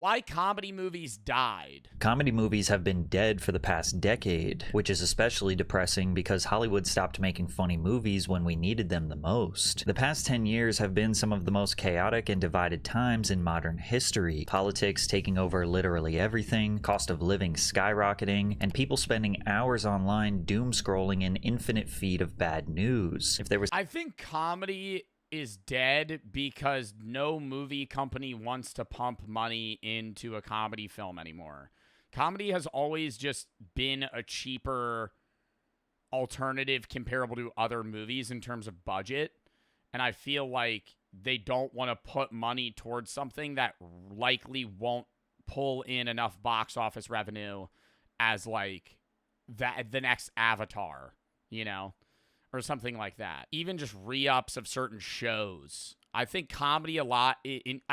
Why comedy movies died. Comedy movies have been dead for the past decade, which is especially depressing because Hollywood stopped making funny movies when we needed them the most. The past 10 years have been some of the most chaotic and divided times in modern history. Politics taking over literally everything, cost of living skyrocketing, and people spending hours online doom scrolling an infinite feed of bad news. If there was I think comedy is dead because no movie company wants to pump money into a comedy film anymore. Comedy has always just been a cheaper alternative comparable to other movies in terms of budget. And I feel like they don't want to put money towards something that likely won't pull in enough box office revenue as like the next Avatar, you know? Or something like that. Even just re-ups of certain shows. I think comedy I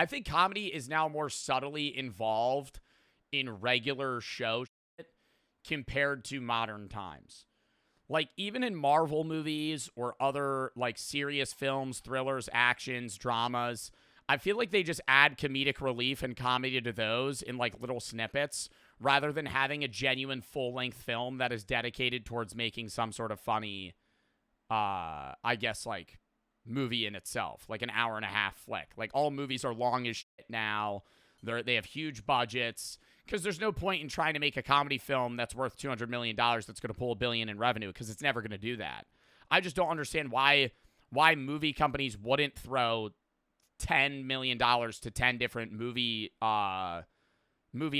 think comedy is now more subtly involved in regular show shit compared to modern times. Like even in Marvel movies or other like serious films, thrillers, actions, dramas, I feel like they just add comedic relief and comedy to those in like little snippets rather than having a genuine full-length film that is dedicated towards making some sort of funny I guess like movie in itself, like an hour and a half flick. Like all movies are long as shit now. They have huge budgets because there's no point in trying to make a comedy film that's worth $200 million that's going to pull $1 billion in revenue because it's never going to do that. I just don't understand why movie companies wouldn't throw $10 million to 10 different movie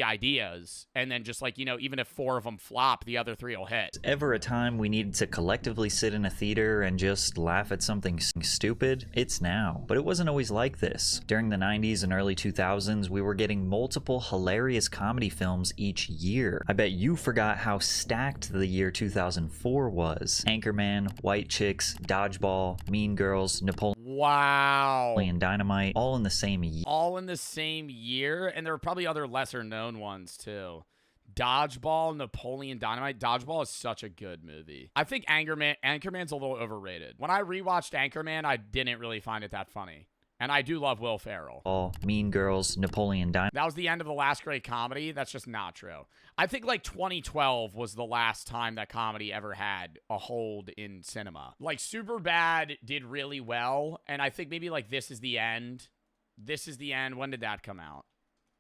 ideas and then just like, you know, even if 4 of them flop, the other 3 will hit. ever a time we needed to collectively sit in a theater and just laugh at something stupid, it's now. But it wasn't always like this. During the 90s and early 2000s, we were getting multiple hilarious comedy films each year. I bet you forgot how stacked the year 2004 was. Anchorman, White Chicks, Dodgeball, Mean Girls, Napoleon Dynamite, all in the same year. All in the same year, and there were probably other lesser known ones too. Dodgeball, Napoleon Dynamite. Dodgeball is such a good movie. I think Anchorman's a little overrated. When I rewatched Anchorman, I didn't really find it that funny. And I do love Will Ferrell. All Mean Girls, Napoleon Dynamite. That was the end of the last great comedy. That's just not true. I think like 2012 was the last time that comedy ever had a hold in cinema. Like Superbad did really well, and I think maybe like This Is the End. This Is the End. When did that come out?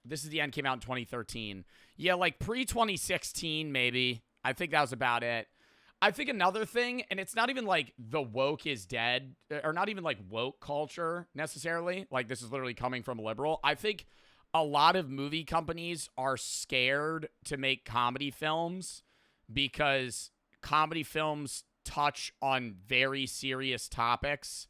This Is the End came out in 2013. Yeah, like pre-2016 maybe. I think that was about it. I think another thing, and it's not even like the woke is dead, or not even like woke culture necessarily. Like this is literally coming from a liberal. I think a lot of movie companies are scared to make comedy films because comedy films touch on very serious topics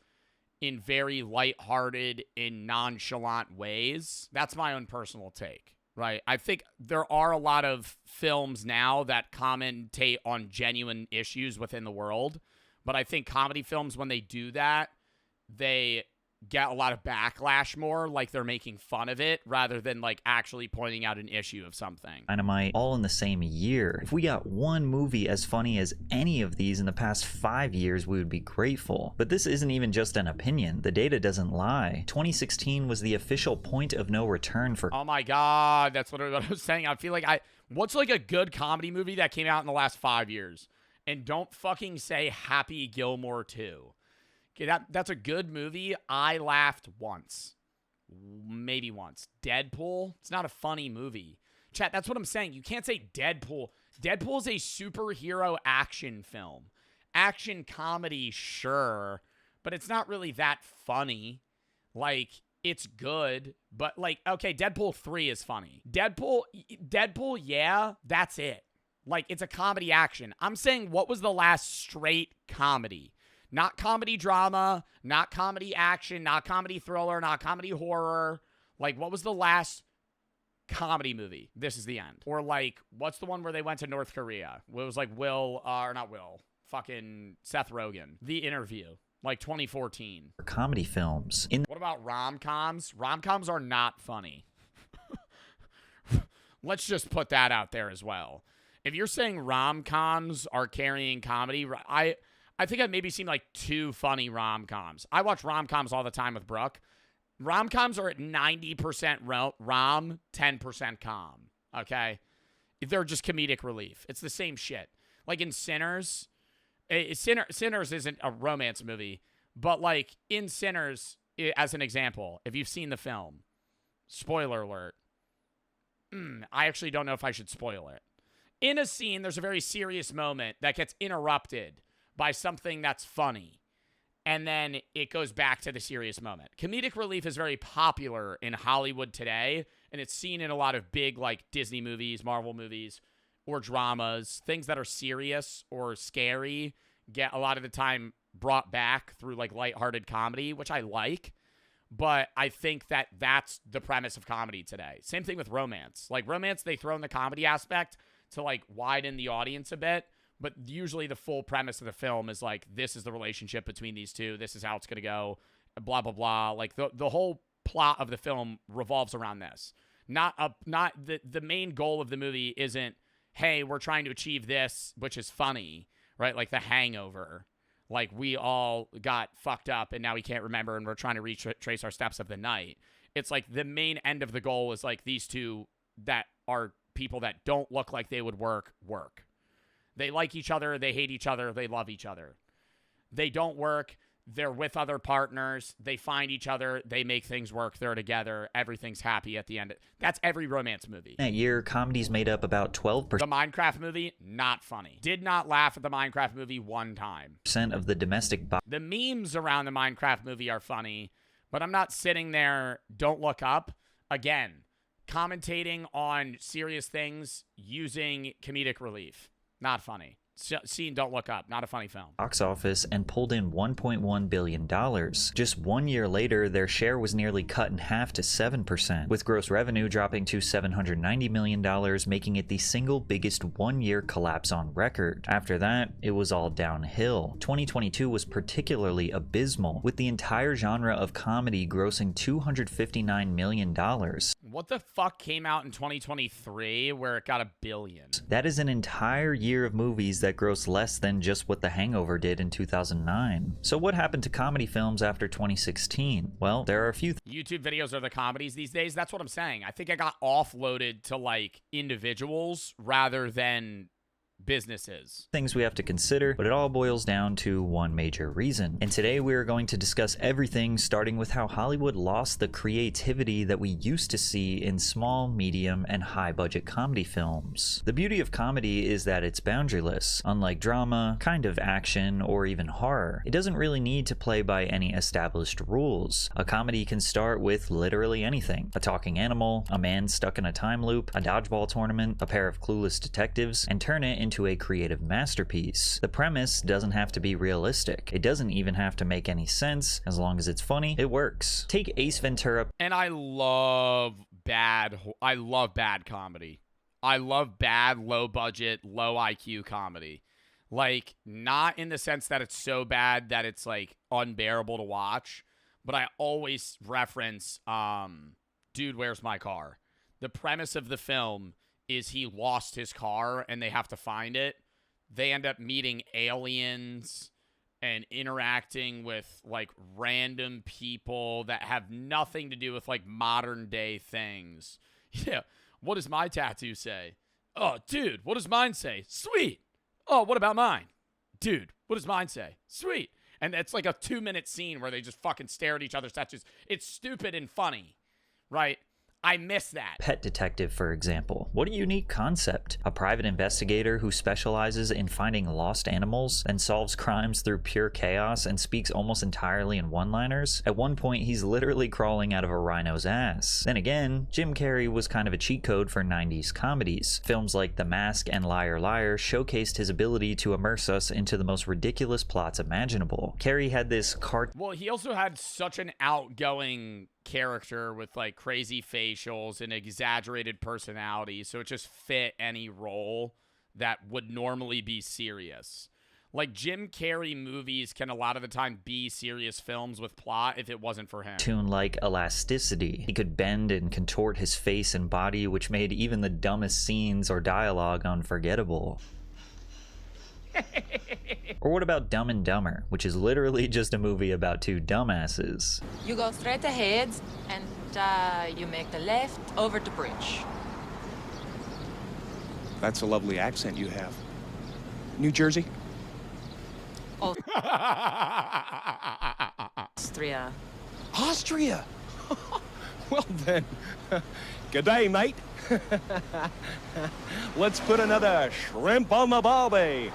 in very lighthearted and nonchalant ways. That's my own personal take. Right. I think there are a lot of films now that commentate on genuine issues within the world. But I think comedy films, when they do that, they get a lot of backlash more, like they're making fun of it rather than like actually pointing out an issue of something. Dynamite, all in the same year. If we got one movie as funny as any of these in the past 5 years, we would be grateful. But this isn't even just an opinion. The data doesn't lie. 2016 was the official point of no return for... Oh my God, that's what I was saying. I feel like what's like a good comedy movie that came out in the last 5 years? And don't fucking say Happy Gilmore 2. Okay, that's a good movie. I laughed once. Maybe once. Deadpool? It's not a funny movie. Chat, that's what I'm saying. You can't say Deadpool. Deadpool is a superhero action film. Action comedy, sure. But it's not really that funny. Like, it's good. But, like, okay, Deadpool 3 is funny. Deadpool, yeah, that's it. Like, it's a comedy action. I'm saying, what was the last straight comedy? Not comedy drama, not comedy action, not comedy thriller, not comedy horror. Like, what was the last comedy movie? This Is the End. Or, like, what's the one where they went to North Korea? It was, like, fucking Seth Rogen. The Interview. Like, 2014. Comedy films. What about rom-coms? Rom-coms are not funny. Let's just put that out there as well. If you're saying rom-coms are carrying comedy, I think I've maybe seen like 2 funny rom-coms. I watch rom-coms all the time with Brooke. Rom-coms are at 90% rom, 10% com, okay? They're just comedic relief. It's the same shit. Like in Sinners, Sinners isn't a romance movie, but like in Sinners, as an example, if you've seen the film, spoiler alert, I actually don't know if I should spoil it. In a scene, there's a very serious moment that gets interrupted by something that's funny. And then it goes back to the serious moment. Comedic relief is very popular in Hollywood today, and it's seen in a lot of big, like, Disney movies, Marvel movies, or dramas. Things that are serious or scary get a lot of the time brought back through, like, lighthearted comedy, which I like. But I think that that's the premise of comedy today. Same thing with romance. Like, romance, they throw in the comedy aspect to, like, widen the audience a bit. But usually the full premise of the film is like, this is the relationship between these two. This is how it's going to go, blah, blah, blah. Like the whole plot of the film revolves around this. Not the main goal of the movie isn't, hey, we're trying to achieve this, which is funny, right? Like The Hangover. Like we all got fucked up and now we can't remember and we're trying to retrace our steps of the night. It's like the main end of the goal is like these two that are people that don't look like they would work. They like each other. They hate each other. They love each other. They don't work. They're with other partners. They find each other. They make things work. They're together. Everything's happy at the end. That's every romance movie. That year, comedies made up about 12% The Minecraft movie, not funny. Did not laugh at the Minecraft movie one time. of the domestic box. The memes around the Minecraft movie are funny, but I'm not sitting there, don't look up. Again, commentating on serious things using comedic relief. Not funny. Scene Don't Look Up. Not a funny film. Box office and pulled in $1.1 billion. Just 1 year later, their share was nearly cut in half to 7%, with gross revenue dropping to $790 million, making it the single biggest one-year collapse on record. After that, it was all downhill. 2022 was particularly abysmal, with the entire genre of comedy grossing $259 million. What the fuck came out in 2023 where it got $1 billion? That is an entire year of movies that grossed less than just what The Hangover did in 2009. So what happened to comedy films after 2016? Well, there are a few YouTube videos are the comedies these days. That's what I'm saying. I think I got offloaded to like individuals rather than businesses. things we have to consider, but it all boils down to one major reason. And today we are going to discuss everything, starting with how Hollywood lost the creativity that we used to see in small, medium, and high-budget comedy films. The beauty of comedy is that it's boundaryless. Unlike drama, kind of action, or even horror, it doesn't really need to play by any established rules. A comedy can start with literally anything: a talking animal, a man stuck in a time loop, a dodgeball tournament, a pair of clueless detectives, and turn it into a creative masterpiece. The premise doesn't have to be realistic. It doesn't even have to make any sense. As long as it's funny, it works. Take Ace Ventura. And I love bad comedy. I love bad, low budget, low IQ comedy. Like, not in the sense that it's so bad that it's like unbearable to watch, but I always reference Dude, Where's My Car? The premise of the film is he lost his car and they have to find it. They end up meeting aliens and interacting with like random people that have nothing to do with like modern day things. Yeah. What does my tattoo say? Oh, dude, what does mine say? Sweet. Oh, what about mine? Dude, what does mine say? Sweet. And it's like a 2-minute scene where they just fucking stare at each other's tattoos. It's stupid and funny, right? I miss that. Pet Detective, for example. What a unique concept. A private investigator who specializes in finding lost animals and solves crimes through pure chaos and speaks almost entirely in one-liners. At one point, he's literally crawling out of a rhino's ass. Then again, Jim Carrey was kind of a cheat code for 90s comedies. Films like The Mask and Liar Liar showcased his ability to immerse us into the most ridiculous plots imaginable. Carrey had this Well, he also had such an outgoing character with like crazy facials and exaggerated personality, so it just fit any role that would normally be serious. Like Jim Carrey movies can a lot of the time be serious films with plot if it wasn't for him. Cartoon like elasticity. He could bend and contort his face and body, which made even the dumbest scenes or dialogue unforgettable. Or what about Dumb and Dumber, which is literally just a movie about two dumbasses? You go straight ahead and you make the left over the bridge. That's a lovely accent you have. New Jersey? Austria. Austria? Well then, good day, mate. Let's put another shrimp on the barbie.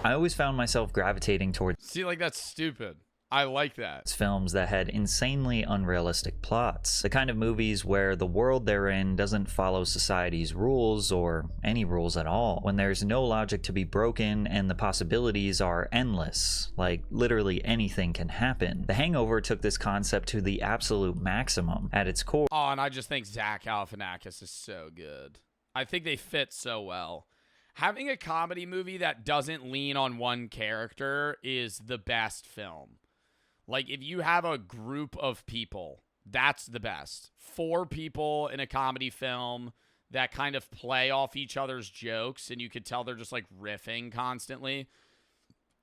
I always found myself gravitating towards See, like, that's stupid. I like that. films that had insanely unrealistic plots. The kind of movies where the world they're in doesn't follow society's rules or any rules at all. When there's no logic to be broken and the possibilities are endless. Like, literally anything can happen. The Hangover took this concept to the absolute maximum. At its core, Oh, and I just think Zach Galifianakis is so good. I think they fit so well. Having a comedy movie that doesn't lean on one character is the best film. Like, if you have a group of people, that's the best. 4 people in a comedy film that kind of play off each other's jokes, and you could tell they're just, like, riffing constantly.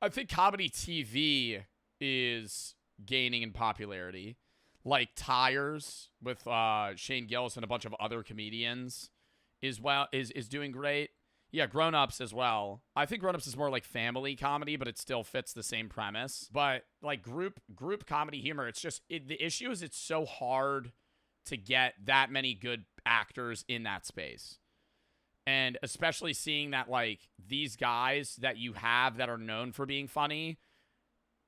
I think comedy TV is gaining in popularity. Like, Tires with Shane Gillis and a bunch of other comedians is doing great. Yeah, Grown Ups as well. I think Grown Ups is more like family comedy, but it still fits the same premise. But like group comedy humor, it's just the issue is it's so hard to get that many good actors in that space. And especially seeing that like these guys that you have that are known for being funny,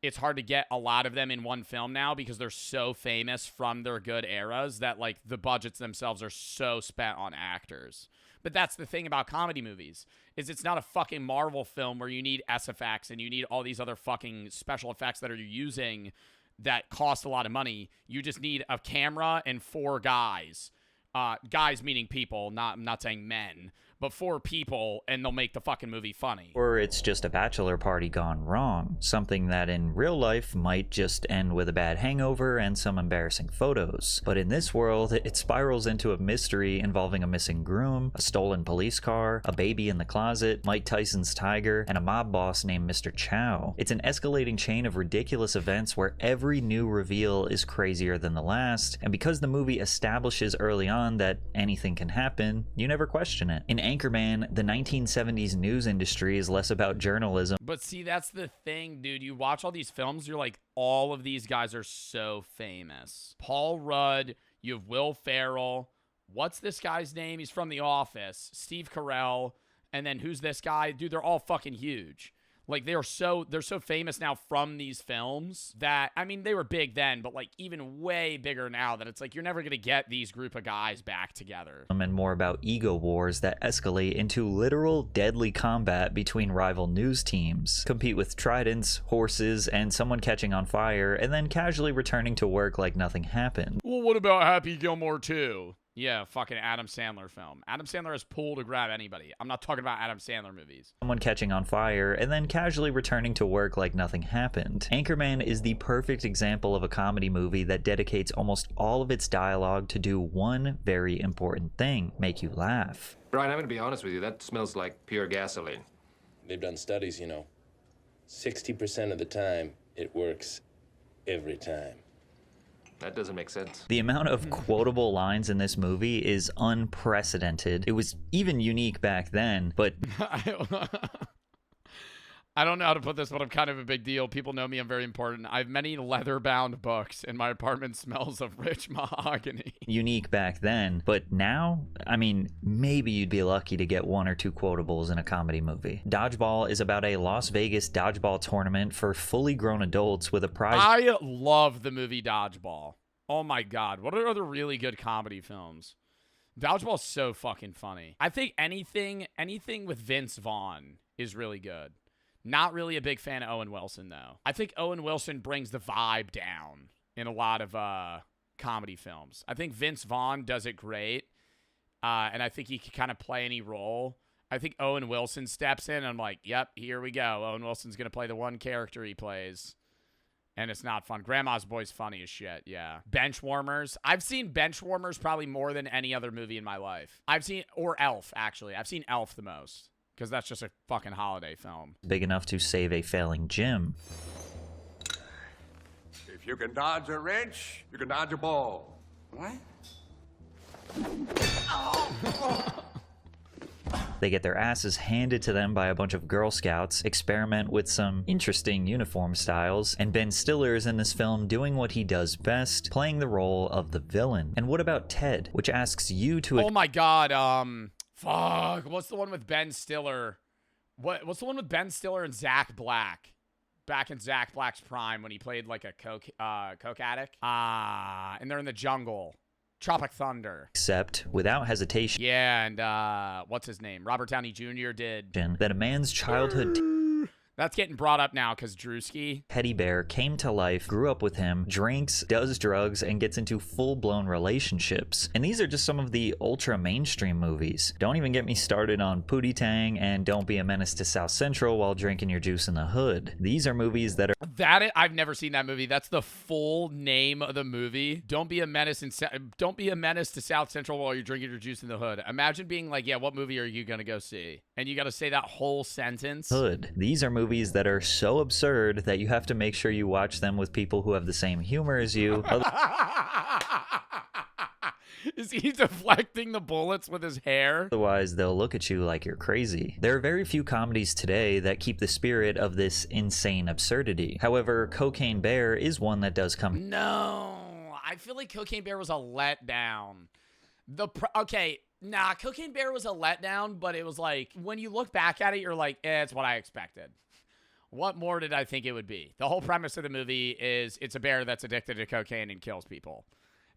it's hard to get a lot of them in one film now because they're so famous from their good eras that like the budgets themselves are so spent on actors. But that's the thing about comedy movies, is it's not a fucking Marvel film where you need SFX and you need all these other fucking special effects that are using that cost a lot of money. You just need a camera and 4 guys. Guys meaning people, I'm not saying men, but 4 people, and they'll make the fucking movie funny. or it's just a bachelor party gone wrong. Something that in real life might just end with a bad hangover and some embarrassing photos. But in this world, it spirals into a mystery involving a missing groom, a stolen police car, a baby in the closet, Mike Tyson's tiger, and a mob boss named Mr. Chow. It's an escalating chain of ridiculous events where every new reveal is crazier than the last, and because the movie establishes early on that anything can happen, you never question it. In Anchorman, the 1970s news industry is less about journalism. But see, that's the thing, dude. You watch all these films, you're like, all of these guys are so famous. Paul Rudd, you have Will Ferrell. What's this guy's name? He's from The Office. Steve Carell. And then who's this guy? Dude, they're all fucking huge. Like, they're so famous now from these films that, I mean, they were big then, but like even way bigger now that it's like you're never going to get these group of guys back together. And more about ego wars that escalate into literal deadly combat between rival news teams. Compete with tridents, horses, and someone catching on fire, and then casually returning to work like nothing happened. Well, what about Happy Gilmore 2? Yeah, fucking Adam Sandler film. Adam Sandler has pull to grab anybody. I'm not talking about Adam Sandler movies. Someone catching on fire, and then casually returning to work like nothing happened. Anchorman is the perfect example of a comedy movie that dedicates almost all of its dialogue to do one very important thing: make you laugh. Brian, I'm going to be honest with you. That smells like pure gasoline. They've done studies, 60% of the time, it works every time. That doesn't make sense. The amount of quotable lines in this movie is unprecedented. It was even unique back then, but I don't know how to put this, but I'm kind of a big deal. People know me. I'm very important. I have many leather-bound books, and my apartment smells of rich mahogany. unique back then. But now, I mean, maybe you'd be lucky to get 1 or 2 quotables in a comedy movie. Dodgeball is about a Las Vegas dodgeball tournament for fully grown adults with a prize. I love the movie Dodgeball. Oh my God. What are other really good comedy films? Dodgeball's so fucking funny. I think anything with Vince Vaughn is really good. Not really a big fan of Owen Wilson, though. I think Owen Wilson brings the vibe down in a lot of comedy films. I think Vince Vaughn does it great, and I think he can kind of play any role. I think Owen Wilson steps in, and I'm like, yep, here we go. Owen Wilson's going to play the one character he plays, and it's not fun. Grandma's Boy's funny as shit, yeah. Benchwarmers. I've seen Benchwarmers probably more than any other movie in my life. Or Elf, actually. I've seen Elf the most. because that's just a fucking holiday film. big enough to save a failing gym. If you can dodge a wrench, you can dodge a ball. What? They get their asses handed to them by a bunch of Girl Scouts, experiment with some interesting uniform styles, and Ben Stiller is in this film doing what he does best, playing the role of the villain. And what about Ted, which asks you to... Oh my god, fuck, what's the one with Ben Stiller? What's the one with Ben Stiller and Zach Black? Back in Zach Black's prime when he played like a coke addict. And they're in the jungle. Tropic Thunder. Accept, without hesitation... Yeah, and what's his name? Robert Downey Jr. did... that a man's childhood... That's getting brought up now because Drewski. Teddy Bear came to life, grew up with him, drinks, does drugs, and gets into full-blown relationships. And these are just some of the ultra-mainstream movies. Don't even get me started on Pootie Tang and Don't Be a Menace to South Central while drinking your juice in the hood. These are movies that are... I've never seen that movie. That's the full name of the movie. Don't be a menace to South Central while you're drinking your juice in the hood. Imagine being like, yeah, what movie are you gonna go see? And you got to say that whole sentence. Hood. These are movies that are so absurd that you have to make sure you watch them with people who have the same humor as you. Is he deflecting the bullets with his hair? Otherwise, they'll look at you like you're crazy. There are very few comedies today that keep the spirit of this insane absurdity. However, Cocaine Bear is one that does come... No, I feel like Cocaine Bear was a letdown. Cocaine Bear was a letdown, but it was like, when you look back at it, you're like, it's what I expected. What more did I think it would be? The whole premise of the movie is it's a bear that's addicted to cocaine and kills people.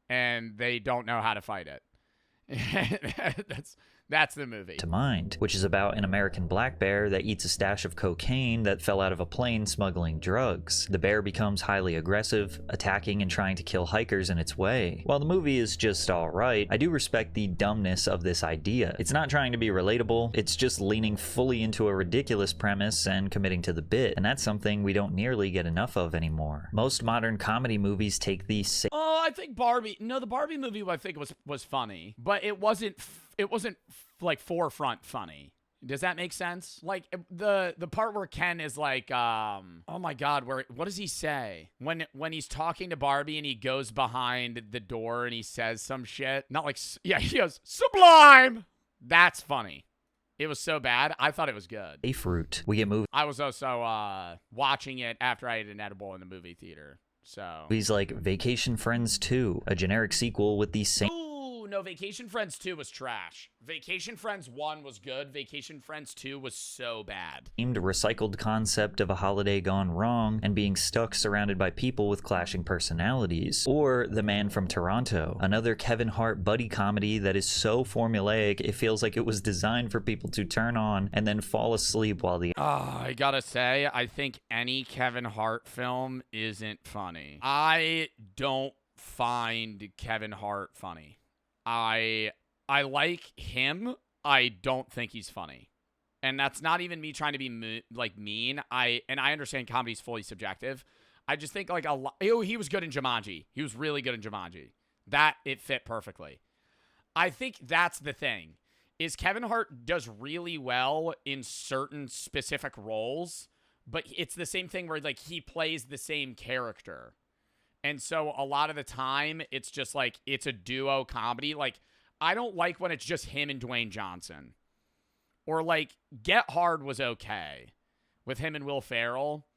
And they don't know how to fight it. That's the movie. To Mind, which is about an American black bear that eats a stash of cocaine that fell out of a plane smuggling drugs. The bear becomes highly aggressive, attacking and trying to kill hikers in its way. While the movie is just alright, I do respect the dumbness of this idea. It's not trying to be relatable, it's just leaning fully into a ridiculous premise and committing to the bit, and that's something we don't nearly get enough of anymore. Most modern comedy movies take the same... I think Barbie... No, the Barbie movie I think was funny, but it wasn't like forefront funny. Does that make sense? Like the part where Ken is like, oh my God, what does he say? When he's talking to Barbie and he goes behind the door and he says some shit. Not like, yeah, he goes, sublime! That's funny. It was so bad. I thought it was good. A fruit. We get movies. I was also watching it after I ate an edible in the movie theater. So movies like Vacation Friends 2, a generic sequel with the same... No, Vacation Friends 2 was trash. Vacation Friends 1 was good. Vacation Friends 2 was so bad. Recycled concept of a holiday gone wrong and being stuck surrounded by people with clashing personalities. Or The Man from Toronto, another Kevin Hart buddy comedy that is so formulaic it feels like it was designed for people to turn on and then fall asleep while the... I gotta say, I think any Kevin Hart film isn't funny. I don't find Kevin Hart funny. I like him. I don't think he's funny. And that's not even me trying to be mean. I understand comedy's fully subjective. I just think like he was good in Jumanji. He was really good in Jumanji. That it fit perfectly. I think that's the thing. Is Kevin Hart does really well in certain specific roles, but it's the same thing where like he plays the same character. And so a lot of the time, it's just like, it's a duo comedy. Like, I don't like when it's just him and Dwayne Johnson. Or like, Get Hard was okay with him and Will Ferrell.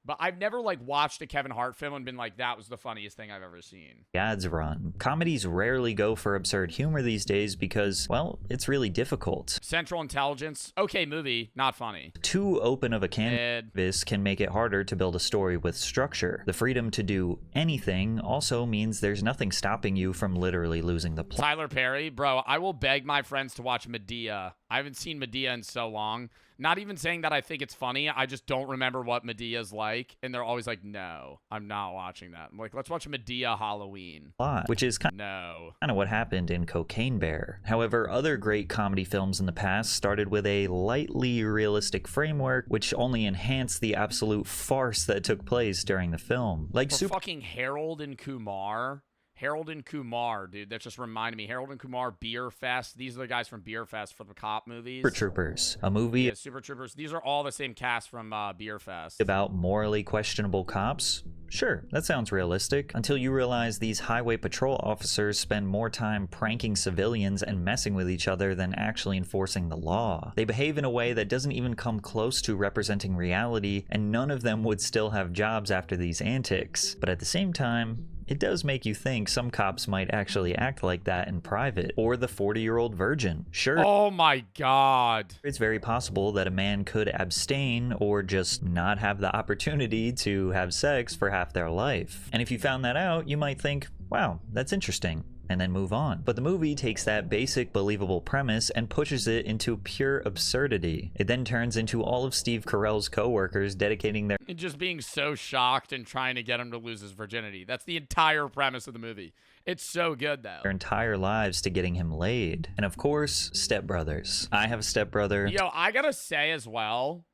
But I've never like watched a Kevin Hart film and been like, that was the funniest thing I've ever seen. Ads run. Comedies rarely go for absurd humor these days because, well, it's really difficult. Central Intelligence, okay movie, not funny. Too open of a canvas can make it harder to build a story with structure. The freedom to do anything also means there's nothing stopping you from literally losing the plot. Tyler Perry, bro, I will beg my friends to watch Medea. I haven't seen Medea in so long. Not even saying that I think it's funny. I just don't remember what Medea's like. And they're always like, no, I'm not watching that. I'm like, let's watch Medea Halloween. Which is kind of what happened in Cocaine Bear. However, other great comedy films in the past started with a lightly realistic framework, which only enhanced the absolute farce that took place during the film. Like fucking Harold and Kumar. Harold and Kumar, dude. That just reminded me. Harold and Kumar, Beer Fest. These are the guys from Beer Fest for the cop movies. Super Troopers, a movie Yeah, Super Troopers. These are all the same cast from Beer Fest. about morally questionable cops. Sure, that sounds realistic, until you realize these highway patrol officers spend more time pranking civilians and messing with each other than actually enforcing the law. They behave in a way that doesn't even come close to representing reality, and none of them would still have jobs after these antics. But at the same time, it does make you think some cops might actually act like that in private. Or the 40-year-old virgin. Sure. Oh my god. It's very possible that a man could abstain or just not have the opportunity to have sex for half their life. And if you found that out, you might think, wow, that's interesting, and then move on. But the movie takes that basic believable premise and pushes it into pure absurdity. It then turns into all of Steve Carell's co-workers dedicating their And just being so shocked and trying to get him to lose his virginity. That's the entire premise of the movie. It's so good, though. entire lives to getting him laid. And of course, stepbrothers. I have a stepbrother. Yo, I gotta say as well,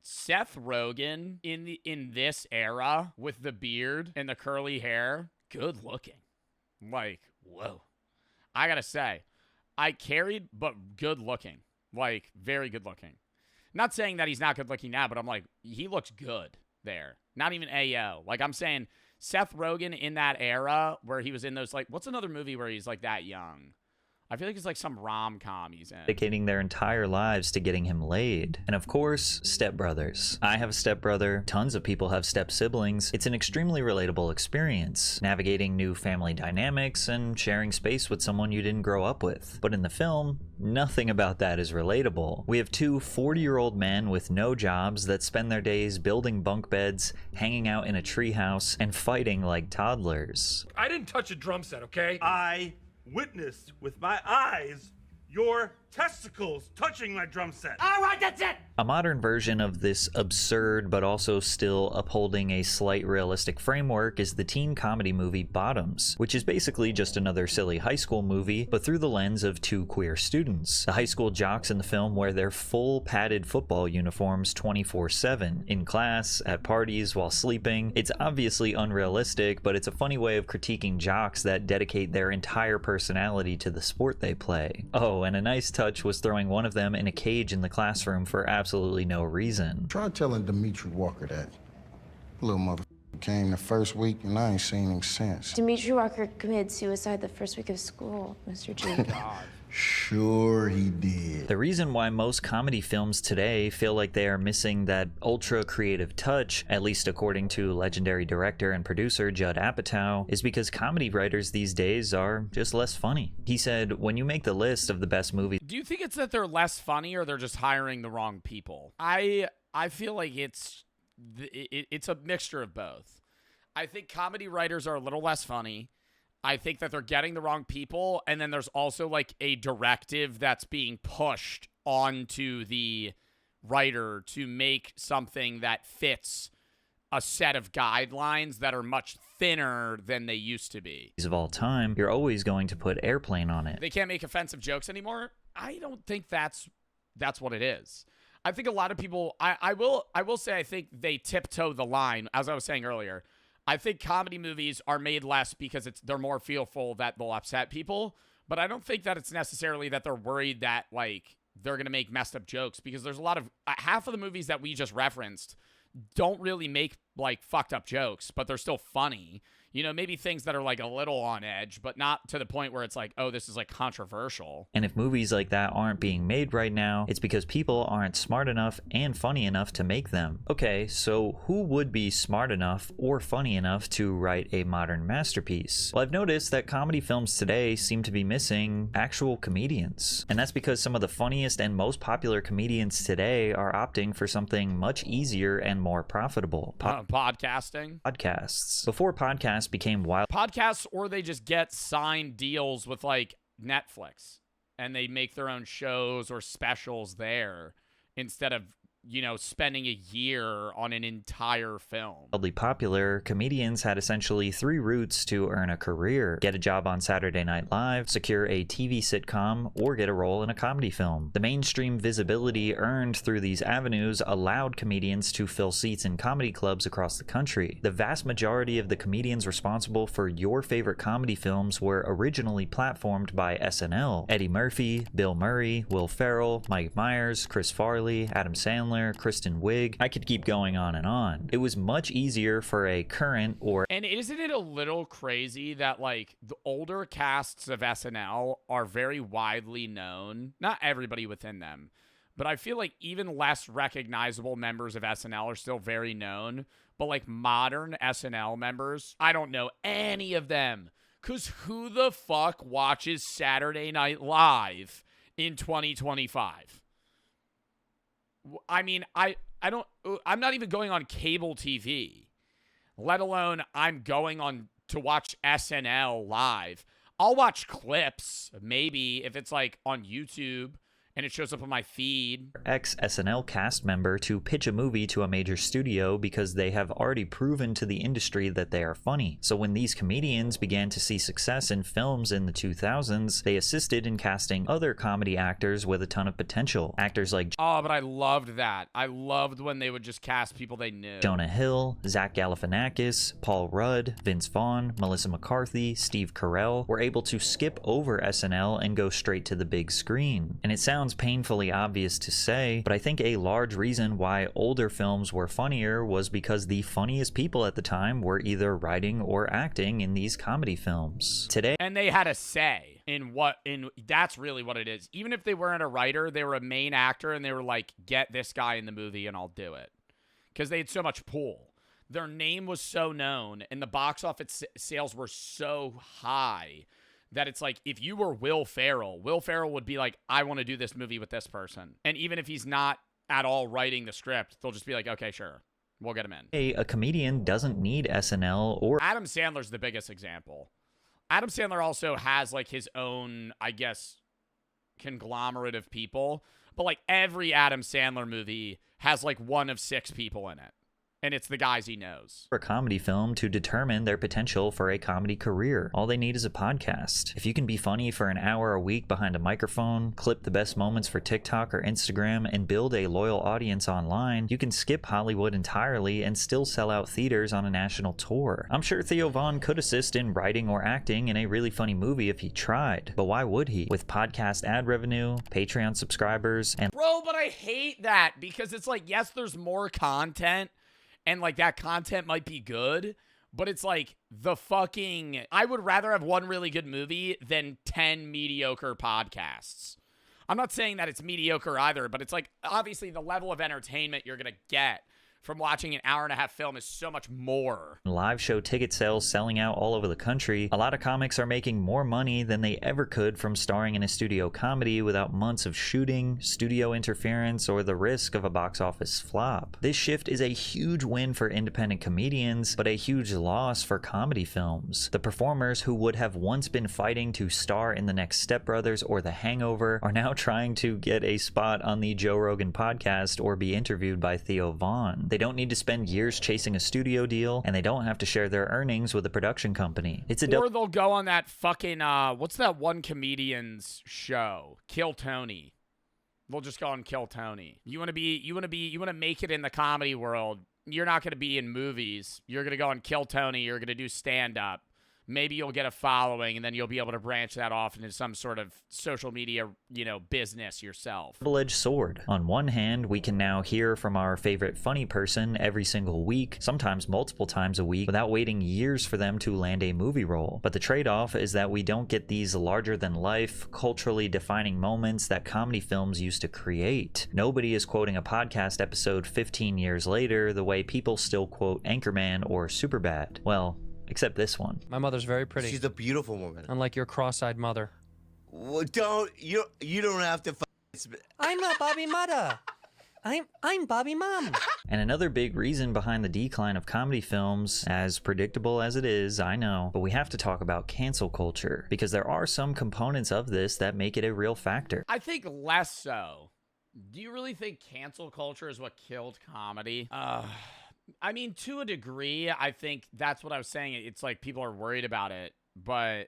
Seth Rogen in this era with the beard and the curly hair, good looking. Like, whoa. I gotta say, I carried, but good looking. Like, very good looking. Not saying that he's not good looking now, but I'm like, he looks good there. Not even AO. Like, I'm saying Seth Rogen in that era where he was in those, like, what's another movie where he's like that young? I feel like it's like some rom-com he's in. Dedicating their entire lives to getting him laid. And of course, stepbrothers. I have a stepbrother. Tons of people have step siblings. It's an extremely relatable experience, navigating new family dynamics and sharing space with someone you didn't grow up with. But in the film, nothing about that is relatable. We have two 40-year-old men with no jobs that spend their days building bunk beds, hanging out in a treehouse, and fighting like toddlers. I didn't touch a drum set, okay? I witnessed with my eyes your testicles touching my drum set. All right, that's it! A modern version of this absurd but also still upholding a slight realistic framework is the teen comedy movie Bottoms, which is basically just another silly high school movie, but through the lens of two queer students. The high school jocks in the film wear their full padded football uniforms 24/7, in class, at parties, while sleeping. It's obviously unrealistic, but it's a funny way of critiquing jocks that dedicate their entire personality to the sport they play. Oh, and a nice touch was throwing one of them in a cage in the classroom for absolutely no reason. Try telling Dimitri Walker that. Little mother came the first week and I ain't seen him since. Dimitri Walker committed suicide the first week of school, Mr. G. Sure he did. The reason why most comedy films today feel like they are missing that ultra creative touch, at least according to legendary director and producer Judd Apatow, is because comedy writers these days are just less funny. He said, when you make the list of the best movies... Do you think it's that they're less funny or they're just hiring the wrong people? I feel like it's a mixture of both. I think comedy writers are a little less funny. I think that they're getting the wrong people, and then there's also like a directive that's being pushed onto the writer to make something that fits a set of guidelines that are much thinner than they used to be. Of all time, you're always going to put Airplane on it. They can't make offensive jokes anymore. I don't think that's what it is. I think a lot of people, I will say I think they tiptoe the line, as I was saying earlier. I think comedy movies are made less because they're more fearful that they'll upset people, but I don't think that it's necessarily that they're worried that like they're going to make messed up jokes, because there's a lot of half of the movies that we just referenced don't really make like fucked up jokes, but they're still funny. You know, maybe things that are like a little on edge, but not to the point where it's like, oh, this is like controversial. And if movies like that aren't being made right now, it's because people aren't smart enough and funny enough to make them. Okay, so who would be smart enough or funny enough to write a modern masterpiece? Well, I've noticed that comedy films today seem to be missing actual comedians. And that's because some of the funniest and most popular comedians today are opting for something much easier and more profitable. Podcasting? Podcasts. Before podcasts became wild. Podcasts, or they just get signed deals with like Netflix and they make their own shows or specials there instead of spending a year on an entire film. Wildly popular, comedians had essentially 3 routes to earn a career: get a job on Saturday Night Live, secure a TV sitcom, or get a role in a comedy film. The mainstream visibility earned through these avenues allowed comedians to fill seats in comedy clubs across the country. The vast majority of the comedians responsible for your favorite comedy films were originally platformed by SNL. Eddie Murphy, Bill Murray, Will Ferrell, Mike Myers, Chris Farley, Adam Sandler, Kristen Wiig. I could keep going on and on. It was much easier for a current or... And isn't it a little crazy that, like, the older casts of SNL are very widely known? Not everybody within them, but I feel like even less recognizable members of SNL are still very known. But, like, modern SNL members, I don't know any of them. Because who the fuck watches Saturday Night Live in 2025? I mean, I'm not even going on cable TV, let alone I'm going on to watch SNL live. I'll watch clips, maybe, if it's like on YouTube and it shows up on my feed. Ex-SNL cast member to pitch a movie to a major studio because they have already proven to the industry that they are funny. So when these comedians began to see success in films in the 2000s, they assisted in casting other comedy actors with a ton of potential. Actors like... Oh, but I loved that. I loved when they would just cast people they knew. Jonah Hill, Zach Galifianakis, Paul Rudd, Vince Vaughn, Melissa McCarthy, Steve Carell were able to skip over SNL and go straight to the big screen. And it sounds painfully obvious to say, but I think a large reason why older films were funnier was because the funniest people at the time were either writing or acting in these comedy films. Today, and they had a say in that's really what it is. Even if they weren't a writer, they were a main actor and they were like, get this guy in the movie and I'll do it. Because they had so much pull. Their name was so known and the box office sales were so high that it's like, if you were Will Ferrell would be like, I want to do this movie with this person. And even if he's not at all writing the script, they'll just be like, okay, sure, we'll get him in. A comedian doesn't need SNL or... Adam Sandler's the biggest example. Adam Sandler also has like his own, I guess, conglomerate of people. But like every Adam Sandler movie has like one of 6 people in it. And it's the guys he knows. For a comedy film to determine their potential for a comedy career. All they need is a podcast. If you can be funny for an hour a week behind a microphone, clip the best moments for TikTok or Instagram, and build a loyal audience online, you can skip Hollywood entirely and still sell out theaters on a national tour. I'm sure Theo Von could assist in writing or acting in a really funny movie if he tried, but why would he? With podcast ad revenue, Patreon subscribers, and... Bro, but I hate that because it's like, yes, there's more content, and, like, that content might be good, but it's like I would rather have one really good movie than 10 mediocre podcasts. I'm not saying that it's mediocre either, but it's like, obviously, the level of entertainment you're going to get from watching an hour-and-a-half film is so much more. Live show ticket sales selling out all over the country. A lot of comics are making more money than they ever could from starring in a studio comedy without months of shooting, studio interference, or the risk of a box office flop. This shift is a huge win for independent comedians, but a huge loss for comedy films. The performers who would have once been fighting to star in the next Step Brothers or The Hangover are now trying to get a spot on the Joe Rogan podcast or be interviewed by Theo Von. They don't need to spend years chasing a studio deal, and they don't have to share their earnings with a production company. Or they'll go on that fucking what's that one comedian's show? Kill Tony. They'll just go on Kill Tony. You want to make it in the comedy world. You're not going to be in movies. You're going to go on Kill Tony. You're going to do stand up. Maybe you'll get a following, and then you'll be able to branch that off into some sort of social media, business yourself. Double-edged sword. On one hand, we can now hear from our favorite funny person every single week, sometimes multiple times a week, without waiting years for them to land a movie role. But the trade-off is that we don't get these larger-than-life, culturally defining moments that comedy films used to create. Nobody is quoting a podcast episode 15 years later the way people still quote Anchorman or Superbad. Well, except this one. My mother's very pretty. She's a beautiful woman. Unlike your cross-eyed mother. Well, you don't have to. I'm not Bobby Mother. I'm Bobby Mom. And another big reason behind the decline of comedy films, as predictable as it is, I know, but we have to talk about cancel culture, because there are some components of this that make it a real factor. I think less so Do you really think cancel culture is what killed comedy? I mean, to a degree, I think that's what I was saying. It's like people are worried about it, but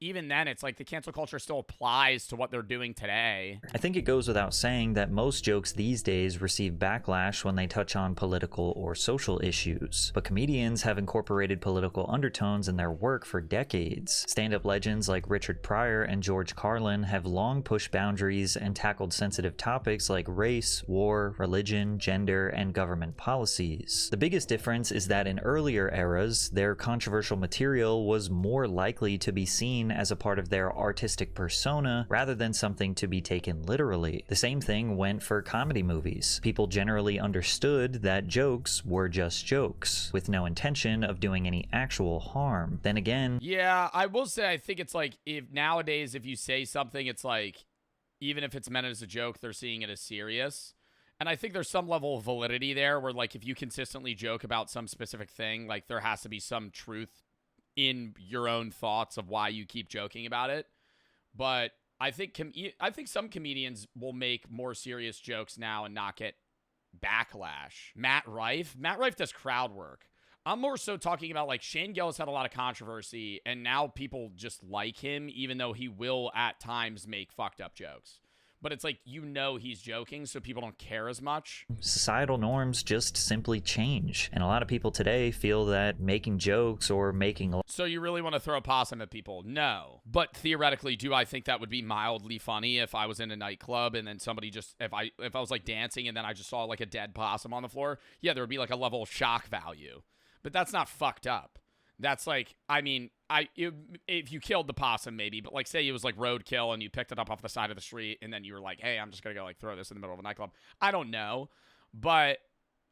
even then, it's like the cancel culture still applies to what they're doing today. I think it goes without saying that most jokes these days receive backlash when they touch on political or social issues, but comedians have incorporated political undertones in their work for decades. Stand-up legends like Richard Pryor and George Carlin have long pushed boundaries and tackled sensitive topics like race, war, religion, gender, and government policies. The biggest difference is that in earlier eras, their controversial material was more likely to be seen as a part of their artistic persona rather than something to be taken literally. The same thing went for comedy movies. People generally understood that jokes were just jokes, with no intention of doing any actual harm. Then again, yeah, I will say I think it's like if nowadays if you say something, it's like even if it's meant as a joke, they're seeing it as serious. And I think there's some level of validity there where like if you consistently joke about some specific thing, like there has to be some truth in your own thoughts of why you keep joking about it. But I think some comedians will make more serious jokes now and not get backlash. Matt Rife does crowd work. I'm more so talking about like Shane Gillis had a lot of controversy and now people just like him even though he will at times make fucked up jokes. But it's like, you know, he's joking, so people don't care as much. Societal norms just simply change. And a lot of people today feel that making jokes or making... So you really want to throw a possum at people? No. But theoretically, do I think that would be mildly funny if I was in a nightclub and then somebody just... If I was like dancing and then I just saw like a dead possum on the floor? Yeah, there would be like a level of shock value. But that's not fucked up. That's like, I mean, if you killed the possum maybe, but like say it was like roadkill and you picked it up off the side of the street and then you were like, hey, I'm just going to go like throw this in the middle of a nightclub. I don't know. But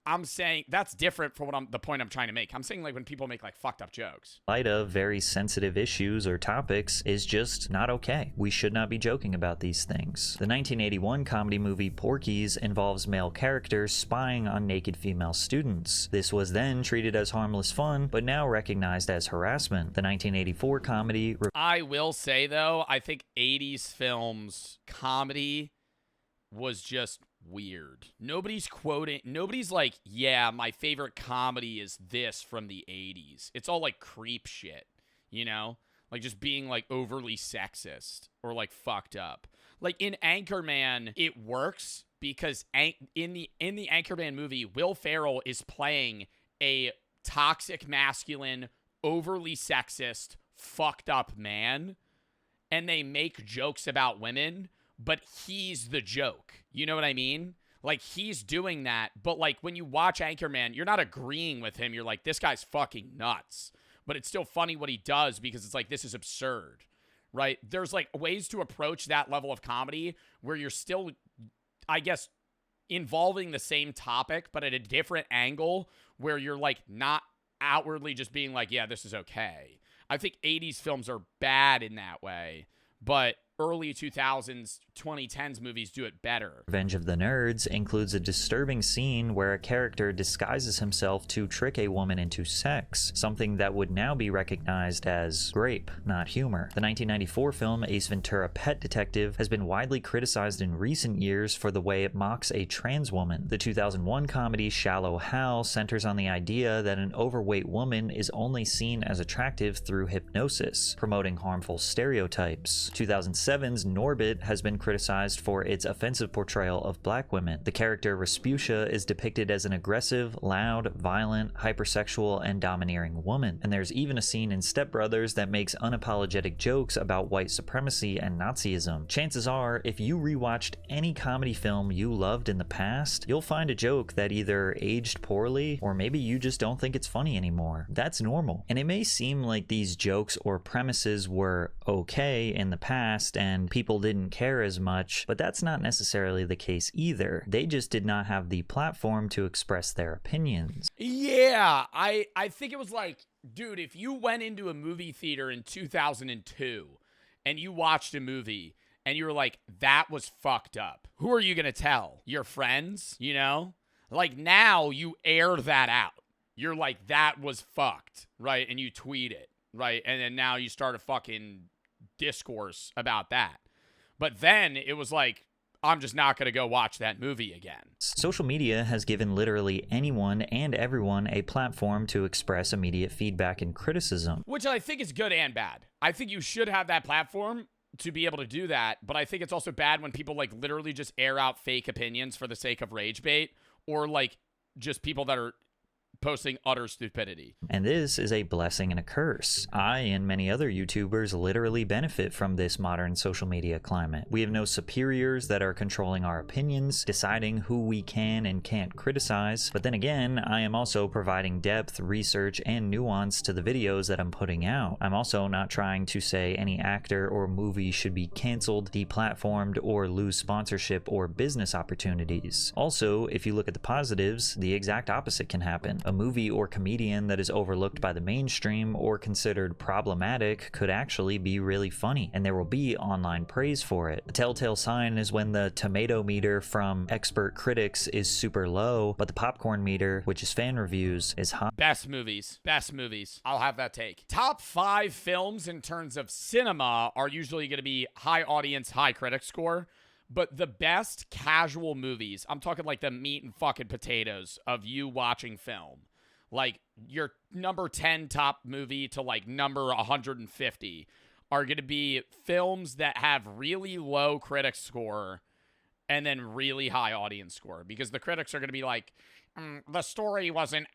I'm saying that's different from the point I'm trying to make. I'm saying like when people make like fucked up jokes. Light of very sensitive issues or topics is just not okay. We should not be joking about these things. The 1981 comedy movie Porky's involves male characters spying on naked female students. This was then treated as harmless fun, but now recognized as harassment. The 1984 comedy... I will say though, I think 80s films comedy was just weird. Nobody's like, yeah, my favorite comedy is this from the 80s. It's all like creep shit, you know? Like just being like overly sexist or like fucked up. Like in Anchorman, it works because in the Anchorman movie, Will Ferrell is playing a toxic masculine, overly sexist, fucked up man, and they make jokes about women, but he's the joke. You know what I mean? Like, he's doing that, but, like, when you watch Anchorman, you're not agreeing with him. You're like, this guy's fucking nuts. But it's still funny what he does because it's like, this is absurd, right? There's, like, ways to approach that level of comedy where you're still, I guess, involving the same topic, but at a different angle where you're, like, not outwardly just being like, yeah, this is okay. I think 80s films are bad in that way, but early 2000s, 2010s movies do it better. Revenge of the Nerds includes a disturbing scene where a character disguises himself to trick a woman into sex, something that would now be recognized as rape, not humor. The 1994 film Ace Ventura: Pet Detective has been widely criticized in recent years for the way it mocks a trans woman. The 2001 comedy Shallow Hal centers on the idea that an overweight woman is only seen as attractive through hypnosis, promoting harmful stereotypes. 2007's Norbit has been criticized for its offensive portrayal of black women. The character Rasputia is depicted as an aggressive, loud, violent, hypersexual, and domineering woman. And there's even a scene in Step Brothers that makes unapologetic jokes about white supremacy and Nazism. Chances are, if you rewatched any comedy film you loved in the past, you'll find a joke that either aged poorly or maybe you just don't think it's funny anymore. That's normal. And it may seem like these jokes or premises were okay in the past and people didn't care as much, but that's not necessarily the case either. They just did not have the platform to express their opinions. Yeah, I think it was like, dude, if you went into a movie theater in 2002 and you watched a movie and you were like, that was fucked up, who are you gonna tell? Your friends, you know? Like now you air that out. You're like, that was fucked, right? And you tweet it, right? And then now you start a fucking discourse about that. But then it was like I'm just not going to go watch that movie again. Social media has given literally anyone and everyone a platform to express immediate feedback and criticism. Which I think is good and bad. I think you should have that platform to be able to do that, but I think it's also bad when people like literally just air out fake opinions for the sake of rage bait, or like just people that are posting utter stupidity. And this is a blessing and a curse. I and many other YouTubers literally benefit from this modern social media climate. We have no superiors that are controlling our opinions, deciding who we can and can't criticize. But then again, I am also providing depth, research, and nuance to the videos that I'm putting out. I'm also not trying to say any actor or movie should be canceled, deplatformed, or lose sponsorship or business opportunities. Also, if you look at the positives, the exact opposite can happen. A movie or comedian that is overlooked by the mainstream or considered problematic could actually be really funny, and there will be online praise for it. A telltale sign is when the tomato meter from expert critics is super low, but the popcorn meter, which is fan reviews, is high. Best movies. Best movies. I'll have that take. Top 5 films in terms of cinema are usually going to be high audience, high critic score. But the best casual movies, I'm talking like the meat and fucking potatoes of you watching film. Like your number 10 top movie to like number 150 are going to be films that have really low critic score and then really high audience score. Because the critics are going to be like, the story wasn't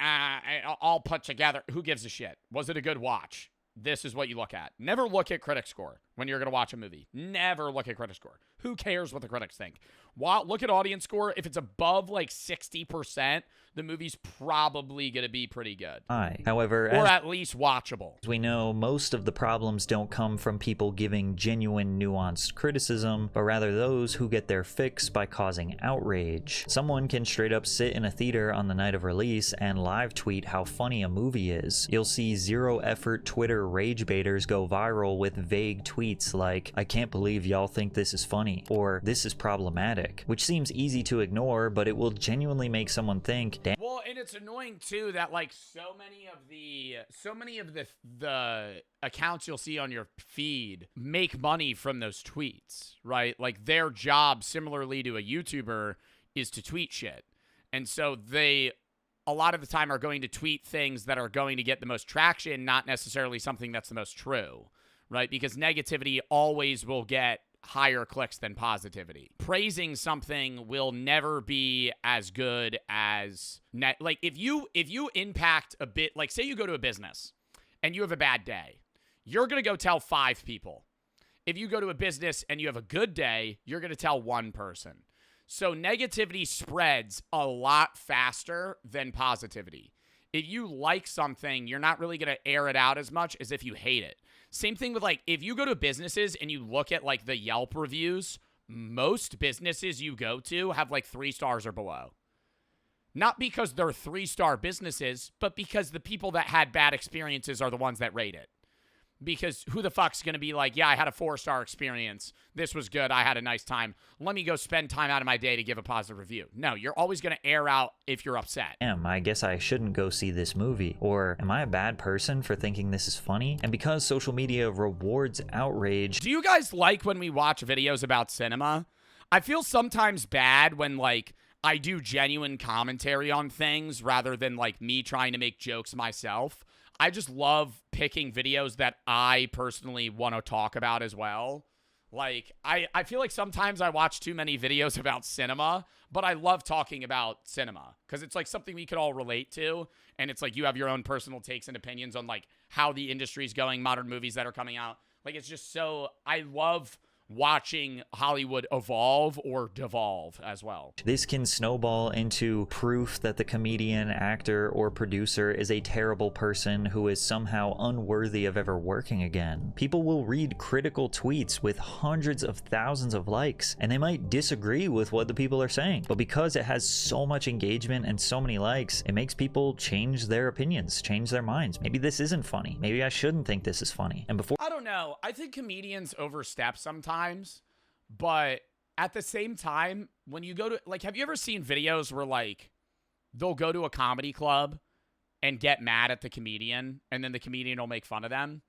all put together. Who gives a shit? Was it a good watch? This is what you look at. Never look at critic score when you're going to watch a movie. Never look at critic score. Who cares what the critics think? Look at audience score. If it's above like 60%, the movie's probably going to be pretty good. However, or at least watchable. As we know, most of the problems don't come from people giving genuine, nuanced criticism, but rather those who get their fix by causing outrage. Someone can straight up sit in a theater on the night of release and live tweet how funny a movie is. You'll see zero effort Twitter rage baiters go viral with vague tweets like, "I can't believe y'all think this is funny," or "this is problematic," which seems easy to ignore, but it will genuinely make someone think, damn. Well, and it's annoying too that like so many of the accounts you'll see on your feed make money from those tweets, right? Like their job, similarly to a YouTuber, is to tweet shit. And so they a lot of the time are going to tweet things that are going to get the most traction, not necessarily something that's the most true, right? Because negativity always will get higher clicks than positivity. Praising something will never be as good as like if you impact a bit, like say you go to a business and you have a bad day, you're going to go tell 5 people. If you go to a business and you have a good day, you're going to tell 1 person. So negativity spreads a lot faster than positivity. If you like something, you're not really going to air it out as much as if you hate it. Same thing with like, if you go to businesses and you look at like the Yelp reviews, most businesses you go to have like 3 stars or below. Not because they're 3-star businesses, but because the people that had bad experiences are the ones that rate it. Because who the fuck's going to be like, yeah, I had a 4-star experience. This was good. I had a nice time. Let me go spend time out of my day to give a positive review. No, you're always going to air out if you're upset. I guess I shouldn't go see this movie. Or am I a bad person for thinking this is funny? And because social media rewards outrage. Do you guys like when we watch videos about cinema? I feel sometimes bad when like I do genuine commentary on things rather than like me trying to make jokes myself. I just love picking videos that I personally want to talk about as well. Like, I feel like sometimes I watch too many videos about cinema, but I love talking about cinema because it's like something we could all relate to. And it's like you have your own personal takes and opinions on like how the industry's going, modern movies that are coming out. Like, it's just so, I love watching Hollywood evolve or devolve as well. This can snowball into proof that the comedian, actor, or producer is a terrible person who is somehow unworthy of ever working again. People will read critical tweets with hundreds of thousands of likes, and they might disagree with what the people are saying. But because it has so much engagement and so many likes, it makes people change their opinions, change their minds. Maybe this isn't funny. Maybe I shouldn't think this is funny. And before— I don't know. I think comedians overstep sometimes. But at the same time, when you go to, like, have you ever seen videos where, like, they'll go to a comedy club and get mad at the comedian, and then the comedian will make fun of them?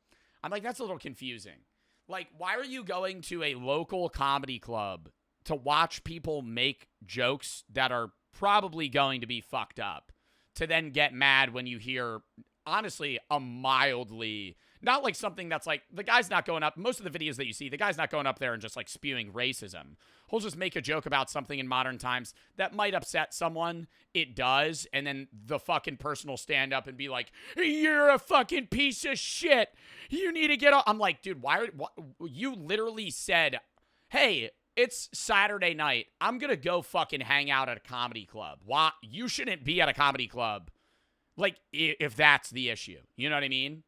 I'm like, that's a little confusing. Like, why are you going to a local comedy club to watch people make jokes that are probably going to be fucked up, to then get mad when you hear, honestly, a mildly, not like something that's like, the guy's not going up, most of the videos that you see, the guy's not going up there and just like spewing racism. He'll just make a joke about something in modern times that might upset someone. It does. And then the fucking person will stand up and be like, you're a fucking piece of shit. You need to get off. I'm like, dude, why you literally said, hey, it's Saturday night. I'm going to go fucking hang out at a comedy club. Why? You shouldn't be at a comedy club. Like, if that's the issue. You know what I mean?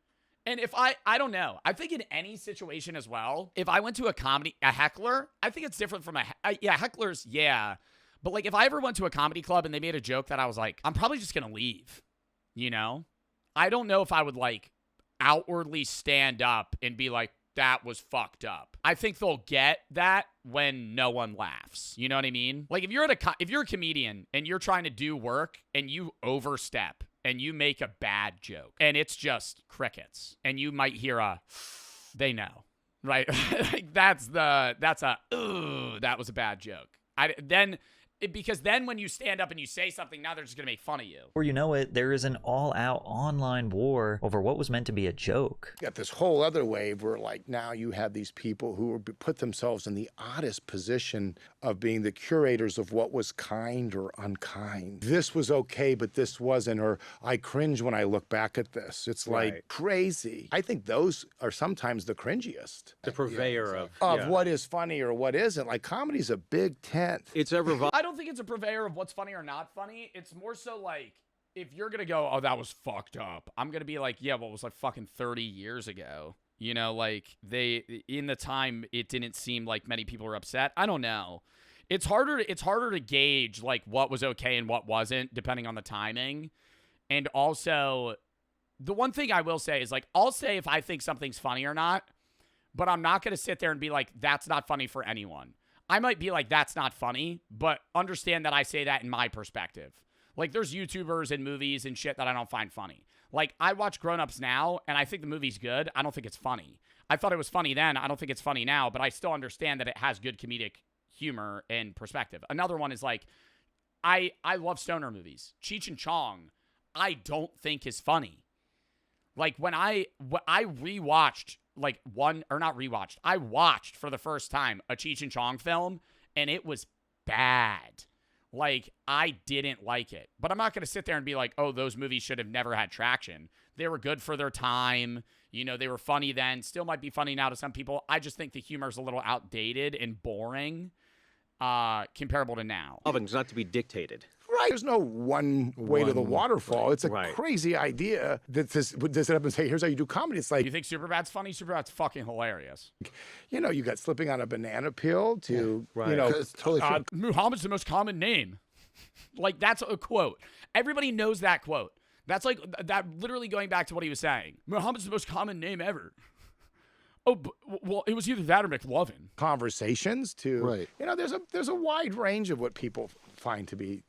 And if I don't know. I think in any situation as well, if I went to a heckler, I think it's different from hecklers, yeah. But like, if I ever went to a comedy club and they made a joke that I was like, I'm probably just going to leave, you know? I don't know if I would like outwardly stand up and be like, that was fucked up. I think they'll get that when no one laughs. You know what I mean? Like, if you're a comedian and you're trying to do work and you overstep and you make a bad joke and it's just crickets and you might hear they know, right? Like that was a bad joke. Because then when you stand up and you say something, now they're just going to make fun of you. Or you know it, there is an all-out online war over what was meant to be a joke. You got this whole other wave where, like, now you have these people who put themselves in the oddest position of being the curators of what was kind or unkind. This was okay, but this wasn't, or I cringe when I look back at this. It's like crazy. I think those are sometimes the cringiest. The purveyor of what is funny or what isn't. Like, comedy's a big tent. It's a I don't think it's a purveyor of what's funny or not funny. It's more so like, if you're going to go, oh, that was fucked up, I'm going to be like, yeah, well, it was like fucking 30 years ago. You know, like in the time, it didn't seem like many people were upset. I don't know. It's harder to gauge like what was okay and what wasn't, depending on the timing. And also, the one thing I will say is, like, I'll say if I think something's funny or not, but I'm not going to sit there and be like, that's not funny for anyone. I might be like, that's not funny, but understand that I say that in my perspective. Like, there's YouTubers and movies and shit that I don't find funny. Like, I watch Grown Ups now, and I think the movie's good. I don't think it's funny. I thought it was funny then. I don't think it's funny now, but I still understand that it has good comedic humor and perspective. Another one is, like, I love stoner movies. Cheech and Chong, I don't think is funny. Like, when I rewatched, like, I watched for the first time a Cheech and Chong film, and it was bad. Like, I didn't like it. But I'm not going to sit there and be like, oh, those movies should have never had traction. They were good for their time. You know, they were funny then. Still might be funny now to some people. I just think the humor's a little outdated and boring comparable to now. Ovens not to be dictated. Right. There's no one way to the waterfall. It's a crazy idea that does it up and say, here's how you do comedy. It's like, you think Superbad's funny? Superbad's fucking hilarious. You know, you got slipping on a banana peel to, you know, it's totally Muhammad's the most common name. Like, that's a quote. Everybody knows that quote. That's like, that literally going back to what he was saying. Muhammad's the most common name ever. Oh, well, it was either that or McLovin. Conversations to, you know, there's a wide range of what people find to be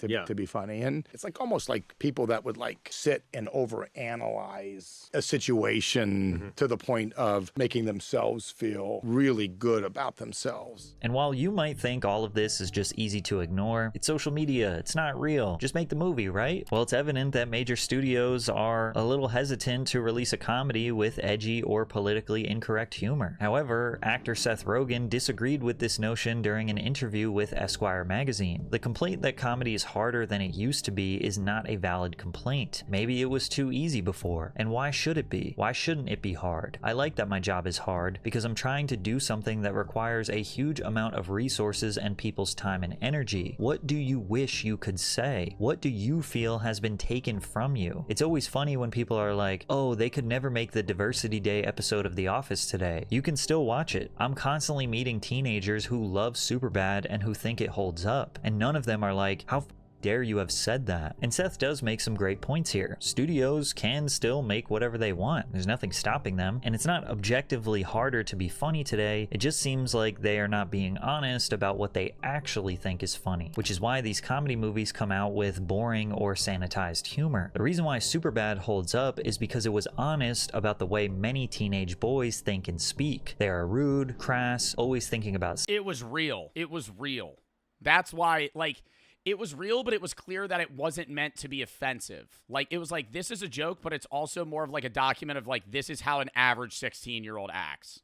funny, and it's like almost like people that would like sit and overanalyze a situation to the point of making themselves feel really good about themselves. And while you might think all of this is just easy to ignore, it's social media, it's not real, just make the movie, right? Well, it's evident that major studios are a little hesitant to release a comedy with edgy or politically incorrect humor. However, actor Seth Rogen disagreed with this notion during an interview with Esquire magazine. The complaint that comedy is harder than it used to be is not a valid complaint. Maybe it was too easy before, and why should it be? Why shouldn't it be hard? I like that my job is hard because I'm trying to do something that requires a huge amount of resources and people's time and energy. What do you wish you could say? What do you feel has been taken from you? It's always funny when people are like, oh, they could never make the Diversity Day episode of The Office today. You can still watch it. I'm constantly meeting teenagers who love Superbad and who think it holds up, and none of them are like, how dare you have said that? And Seth does make some great points here. Studios can still make whatever they want. There's nothing stopping them. And it's not objectively harder to be funny today. It just seems like they are not being honest about what they actually think is funny, which is why these comedy movies come out with boring or sanitized humor. The reason why Superbad holds up is because it was honest about the way many teenage boys think and speak. They are rude, crass, always thinking about... It was real. It was real. That's why, like, it was real, but it was clear that it wasn't meant to be offensive. Like, it was like, this is a joke, but it's also more of like a document of like, this is how an average 16-year-old acts.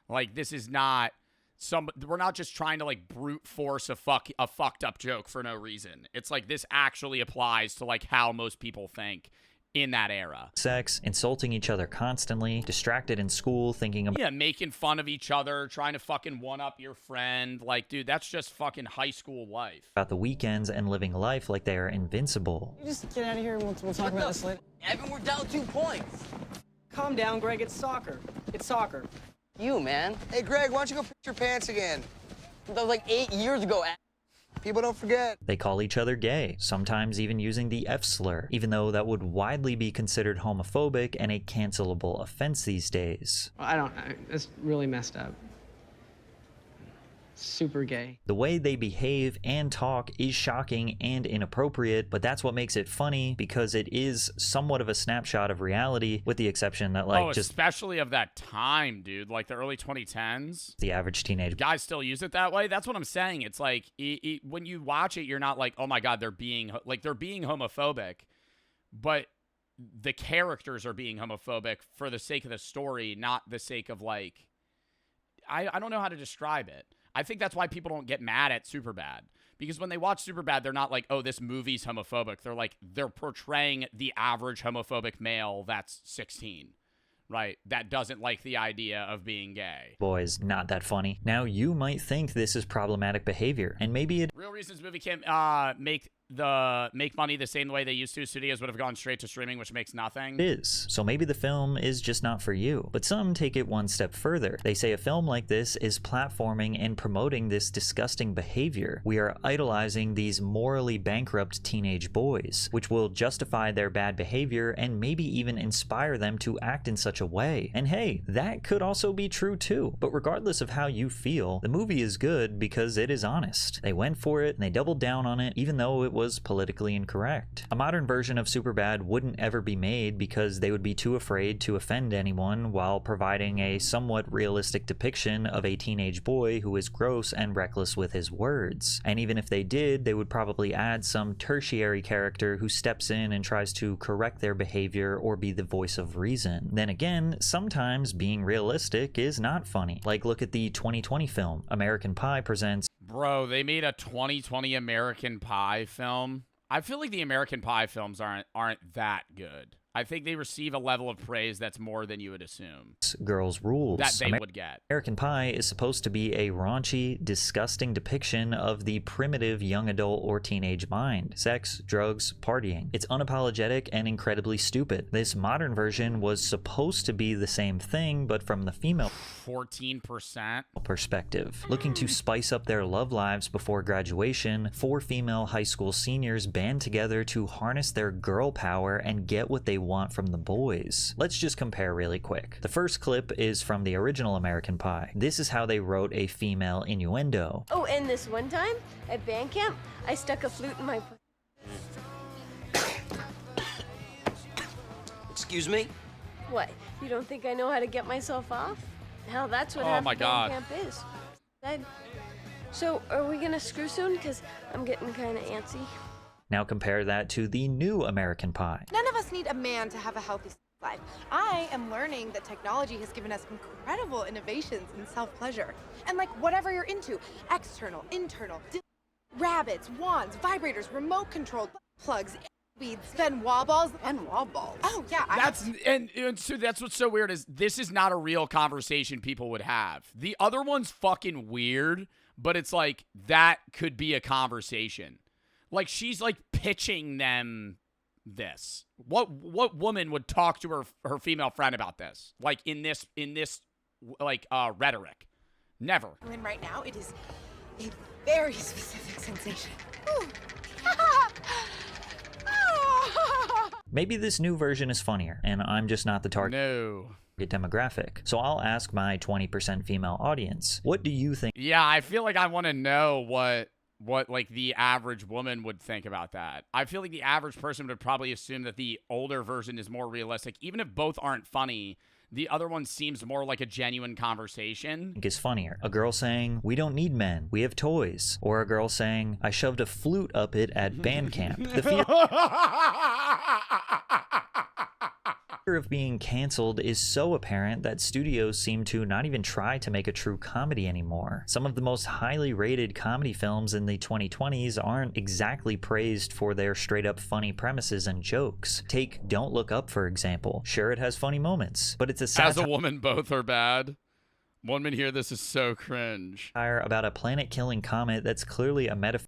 Like, this is not we're not just trying to like brute force a fucked up joke for no reason. It's like, this actually applies to like how most people think in that era. Sex, insulting each other constantly, distracted in school, thinking about... Yeah, making fun of each other, trying to fucking one-up your friend. Like, dude, that's just fucking high school life. About the weekends and living life like they are invincible. You just get out of here and we'll talk about this later. Evan, we're down 2 points. Calm down, Greg. It's soccer. It's soccer. You, man. Hey, Greg, why don't you go piss your pants again? That was like 8 years ago. People don't forget. They call each other gay, sometimes even using the F slur, even though that would widely be considered homophobic and a cancelable offense these days. It's really messed up. Super gay. The way they behave and talk is shocking and inappropriate, but that's what makes it funny, because it is somewhat of a snapshot of reality, with the exception that, like, especially of that time, dude, like the early 2010s. The average teenage guys still use it that way. That's what I'm saying. It's like, when you watch it, you're not like, oh my God, they're being homophobic, but the characters are being homophobic for the sake of the story, not the sake of like, I don't know how to describe it. I think that's why people don't get mad at Superbad. Because when they watch Superbad, they're not like, oh, this movie's homophobic. They're like, they're portraying the average homophobic male that's 16, right? That doesn't like the idea of being gay. Boys, not that funny. Now, you might think this is problematic behavior, and maybe it... Real reasons movie can't make money the same way they used to. Studios would have gone straight to streaming, which makes nothing. It is. So maybe the film is just not for you. But some take it one step further. They say a film like this is platforming and promoting this disgusting behavior. We are idolizing these morally bankrupt teenage boys, which will justify their bad behavior and maybe even inspire them to act in such a way. And hey, that could also be true too. But regardless of how you feel, the movie is good because it is honest. They went for it and they doubled down on it, even though it was politically incorrect. A modern version of Superbad wouldn't ever be made because they would be too afraid to offend anyone while providing a somewhat realistic depiction of a teenage boy who is gross and reckless with his words. And even if they did, they would probably add some tertiary character who steps in and tries to correct their behavior or be the voice of reason. Then again, sometimes being realistic is not funny. Like, look at the 2020 film American Pie presents... Bro, they made a 2020 American Pie film. I feel like the American Pie films aren't that good. I think they receive a level of praise that's more than you would assume. Girls' Rules. That they would get. American Pie is supposed to be a raunchy, disgusting depiction of the primitive young adult or teenage mind. Sex, drugs, partying. It's unapologetic and incredibly stupid. This modern version was supposed to be the same thing, but from the female 14% perspective. Looking to spice up their love lives before graduation, 4 female high school seniors band together to harness their girl power and get what they want from the boys. Let's just compare really quick. The first clip is from the original American Pie. This is how they wrote a female innuendo. Oh, and this one time at band camp, I stuck a flute in my... Excuse me? What? You don't think I know how to get myself off? Hell, that's what Oh half my band God. camp is. So, are we gonna screw soon? Because I'm getting kind of antsy. Now compare that to the new American Pie. None of us need a man to have a healthy life. I am learning that technology has given us incredible innovations in self-pleasure. And like whatever you're into, external, internal, rabbits, wands, vibrators, remote controlled plugs, beads, then wall balls, and wall balls. Oh yeah. And so that's what's so weird is this is not a real conversation people would have. The other one's fucking weird, but it's like that could be a conversation. Like, she's like pitching them this. What woman would talk to her female friend about this? Like in this like rhetoric? Never. And right now it is a very specific sensation. Maybe this new version is funnier, and I'm just not the target demographic. So I'll ask my 20% female audience, what do you think? Yeah, I feel like I want to know what like the average woman would think about that. I feel like the average person would probably assume that the older version is more realistic. Even if both aren't funny, the other one seems more like a genuine conversation. Is funnier. A girl saying, we don't need men, we have toys. Or a girl saying, I shoved a flute up it at band camp. The fear of being canceled is so apparent that studios seem to not even try to make a true comedy anymore. Some of the most highly rated comedy films in the 2020s aren't exactly praised for their straight up funny premises and jokes. Take Don't Look Up, for example. Sure, it has funny moments, but it's a satire. As a woman, both are bad. One man here, this is so cringe. About a planet-killing comet that's clearly a metaphor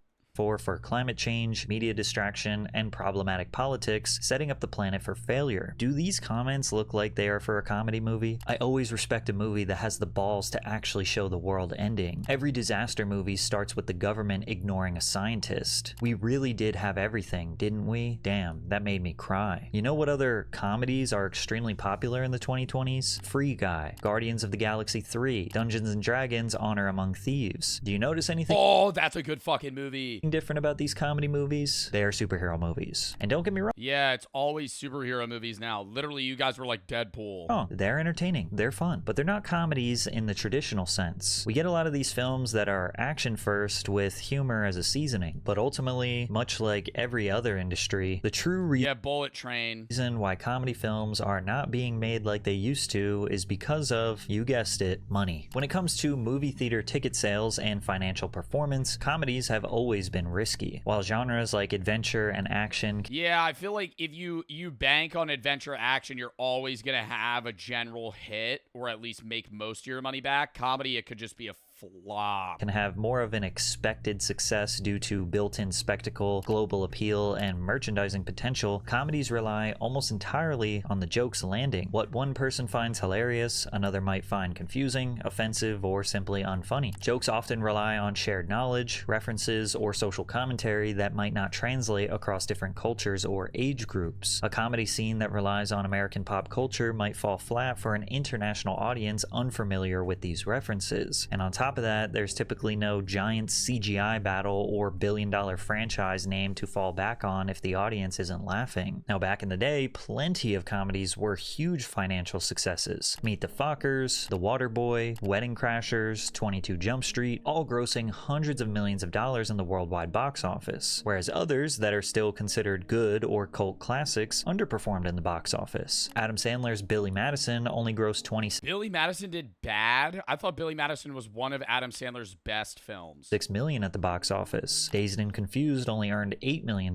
for climate change, media distraction, and problematic politics, setting up the planet for failure. Do these comments look like they are for a comedy movie? I always respect a movie that has the balls to actually show the world ending. Every disaster movie starts with the government ignoring a scientist. We really did have everything, didn't we? Damn, that made me cry. You know what other comedies are extremely popular in the 2020s? Free Guy, Guardians of the Galaxy 3, Dungeons and Dragons, Honor Among Thieves. Do you notice anything? Oh, that's a good fucking movie. Different about these comedy movies? They are superhero movies. And don't get me wrong. Yeah, it's always superhero movies now. Literally, you guys were like Deadpool. Oh, they're entertaining. They're fun. But they're not comedies in the traditional sense. We get a lot of these films that are action first with humor as a seasoning. But ultimately, much like every other industry, the true Bullet Train. reason why comedy films are not being made like they used to is because of, you guessed it, money. When it comes to movie theater ticket sales and financial performance, comedies have always been risky, while genres like adventure and action. Yeah, I feel like if you bank on adventure action, you're always gonna have a general hit, or at least make most of your money back. Comedy, it could just be a flop. Can have more of an expected success due to built-in spectacle, global appeal, and merchandising potential. Comedies rely almost entirely on the jokes landing. What one person finds hilarious, another might find confusing, offensive, or simply unfunny. Jokes often rely on shared knowledge, references, or social commentary that might not translate across different cultures or age groups. A comedy scene that relies on American pop culture might fall flat for an international audience unfamiliar with these references. And on top of that, there's typically no giant CGI battle or billion-dollar franchise name to fall back on if the audience isn't laughing. Now, back in the day, plenty of comedies were huge financial successes. Meet the Fockers, The Waterboy, Wedding Crashers, 22 Jump Street, all grossing hundreds of millions of dollars in the worldwide box office, whereas others that are still considered good or cult classics underperformed in the box office. Adam Sandler's Billy Madison only grossed 20. Billy Madison did bad? I thought Billy Madison was one of Adam Sandler's best films. $6 million at the box office. Dazed and Confused only earned $8 million.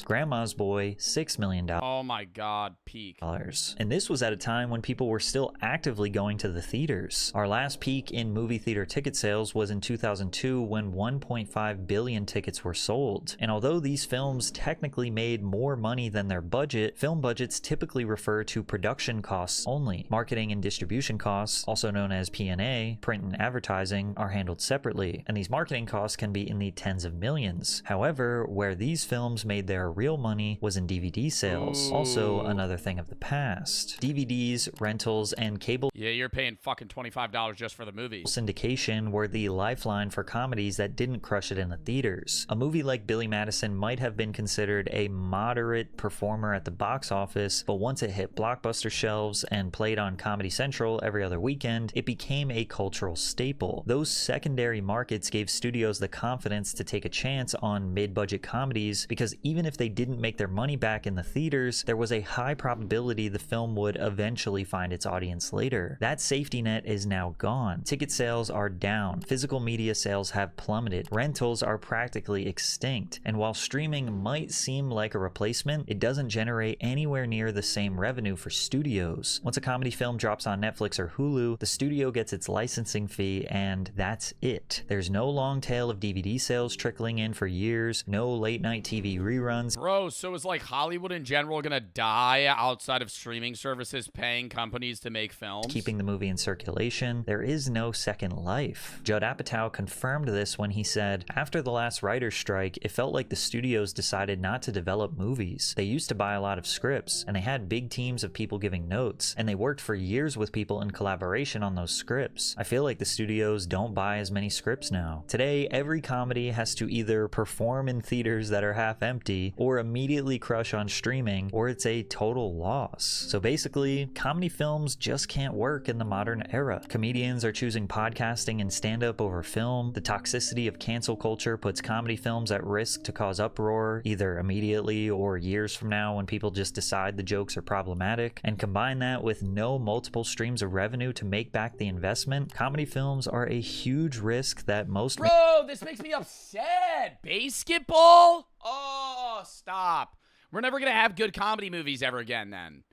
Grandma's Boy, $6 million. Oh my god, peak. And this was at a time when people were still actively going to the theaters. Our last peak in movie theater ticket sales was in 2002 when 1.5 billion tickets were sold. And although these films technically made more money than their budget, film budgets typically refer to production costs only. Marketing and distribution costs, also known as P&A, print and advertising, are handled separately, and these marketing costs can be in the tens of millions. However, where these films made their real money was in DVD sales. Also another thing of the past. DVDs, rentals, and cable you're paying fucking $25 just for the movie. Syndication were the lifeline for comedies that didn't crush it in the theaters. A movie like Billy Madison might have been considered a moderate performer at the box office, but once it hit blockbuster shelves and played on Comedy Central every other weekend, it became a cultural staple. Those secondary markets gave studios the confidence to take a chance on mid-budget comedies because even if they didn't make their money back in the theaters, there was a high probability the film would eventually find its audience later. That safety net is now gone. Ticket sales are down. Physical media sales have plummeted. Rentals are practically extinct. And while streaming might seem like a replacement, it doesn't generate anywhere near the same revenue for studios. Once a comedy film drops on Netflix or Hulu, the studio gets its licensing fee and and that's it. There's no long tail of DVD sales trickling in for years, no late night TV reruns. Bro, so is like Hollywood in general gonna die outside of streaming services paying companies to make films? Keeping the movie in circulation, there is no second life. Judd Apatow confirmed this when he said, after the last writer's strike, it felt like the studios decided not to develop movies. They used to buy a lot of scripts, and they had big teams of people giving notes, and they worked for years with people in collaboration on those scripts. I feel like the studios don't buy as many scripts now. Today, every comedy has to either perform in theaters that are half empty, or immediately crush on streaming, or it's a total loss. So basically, comedy films just can't work in the modern era. Comedians are choosing podcasting and stand-up over film. The toxicity of cancel culture puts comedy films at risk to cause uproar, either immediately or years from now when people just decide the jokes are problematic. And combine that with no multiple streams of revenue to make back the investment, comedy films are a huge risk that most— Bro, this makes me upset. Basketball? Oh, stop. We're never gonna have good comedy movies ever again then.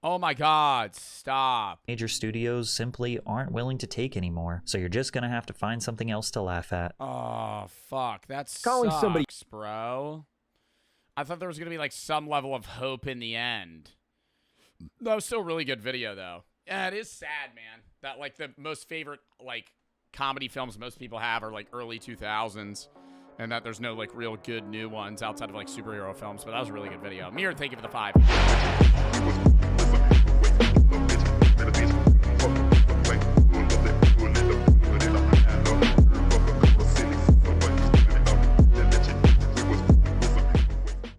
Oh my God, stop. Major studios simply aren't willing to take anymore, so you're just gonna have to find something else to laugh at. Oh, fuck. That Calling sucks, somebody- bro. I thought there was gonna be like some level of hope in the end. That was still a really good video though. Yeah, it is sad, man. That like the most favorite like comedy films most people have are like early 2000s. And that there's no like real good new ones outside of like superhero films. But that was a really good video. Mir, thank you for the 5.